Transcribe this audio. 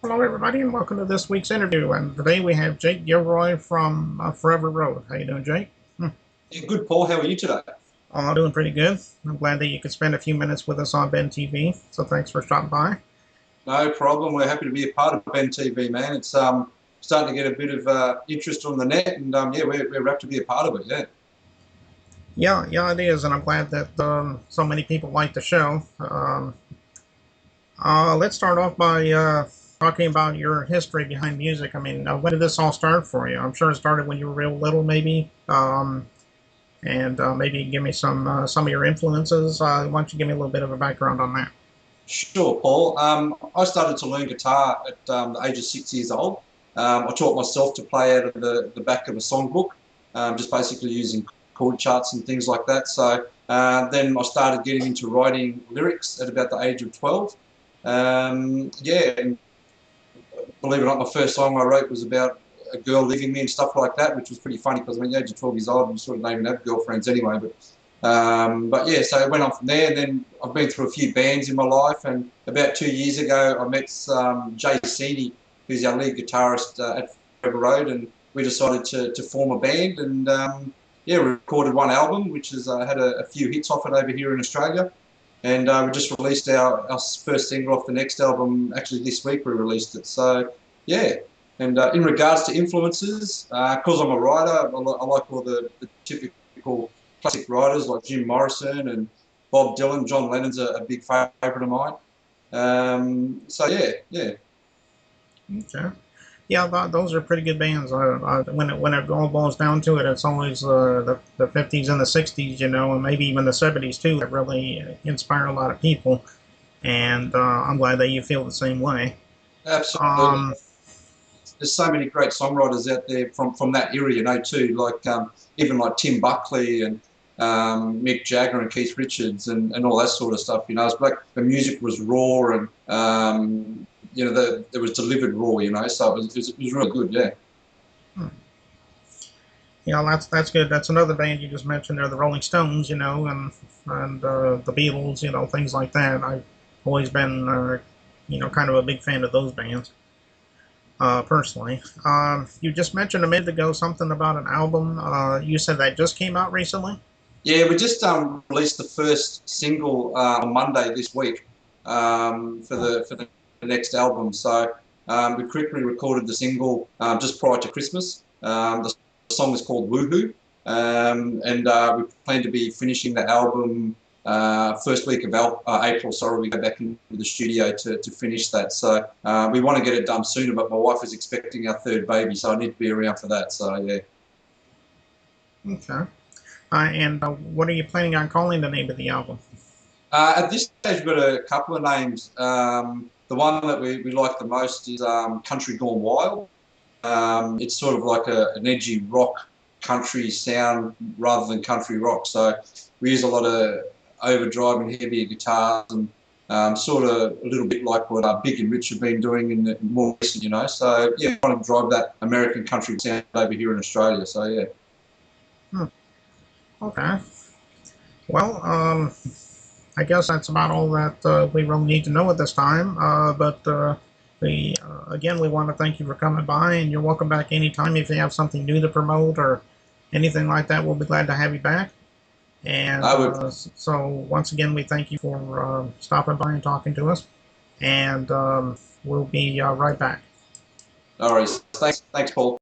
Hello, everybody, and welcome to this week's interview. And today we have Jake Gilroy from Forever Road. How you doing, Jake? Yeah, good, Paul. How are you today? Doing pretty good. I'm glad that you could spend a few minutes with us on Ben TV. So thanks for stopping by. No problem. We're happy to be a part of Ben TV, man. It's starting to get a bit of interest on the net, and yeah, we're rapt to be a part of it. Yeah. Yeah, it is, and I'm glad that so many people like the show. Let's start off by talking about your history behind music. I mean, when did this all start for you? I'm sure it started when you were real little, maybe. And maybe give me some of your influences. Why don't you give me a little bit of a background on that? Sure, Paul. I started to learn guitar at the age of 6 years old. I taught myself to play out of the back of a songbook, just basically using chord charts and things like that. So then I started getting into writing lyrics at about the age of 12. Yeah, and believe it or not, my first song I wrote was about a girl leaving me and stuff like that, which was pretty funny because when you're age of 12 years old, you sort of don't even have girlfriends anyway. But yeah, so it went on from there. And then I've been through a few bands in my life, and about 2 years ago, I met Jay Seaney, who's our lead guitarist at Forever Road, and we decided to form a band. And yeah, we recorded one album, which has had a few hits off it over here in Australia. And we just released our first single off the next album. Actually, this week we released it. So, yeah. And in regards to influences, because I'm a writer, I like all the typical classic writers like Jim Morrison and Bob Dylan. John Lennon's a big favourite of mine. So, yeah. Okay. Yeah, those are pretty good bands. When it all boils down to it, it's always the 50s and the 60s, and maybe even the 70s too, that really inspire a lot of people. And I'm glad that you feel the same way. Absolutely. Um, There's so many great songwriters out there from that era, too, like even like Tim Buckley and Mick Jagger and Keith Richards and all that sort of stuff. It's like the music was raw and it was delivered raw. So it was really good. Yeah. hmm. Yeah, that's good. That's another band you just mentioned there, the Rolling Stones, and the Beatles, things like that. I've always been, kind of a big fan of those bands, personally. You just mentioned a minute ago something about an album. You said that just came out recently? Yeah, we just released the first single on Monday this week for the next album. So we quickly recorded the single just prior to Christmas. The song is called Woohoo, and we plan to be finishing the album first week of April. Sorry, we go back into the studio to finish that. So we want to get it done sooner, but my wife is expecting our third baby, so I need to be around for that. So yeah. Okay. And what are you planning on calling the name of the album? At this stage, we've got a couple of names. The one that we like the most is Country Gone Wild. It's sort of like an edgy rock country sound rather than country rock. So we use a lot of overdrive and heavier guitars and sort of a little bit like what Big and Rich have been doing in the more recent. So yeah, trying to drive that American country sound over here in Australia. So yeah. Hmm. Okay. Well, I guess that's about all that we really need to know at this time. But again, we want to thank you for coming by, and you're welcome back anytime if you have something new to promote or anything like that. We'll be glad to have you back. And I would. so, once again, we thank you for stopping by and talking to us. And we'll be right back. All right. Thanks, Paul.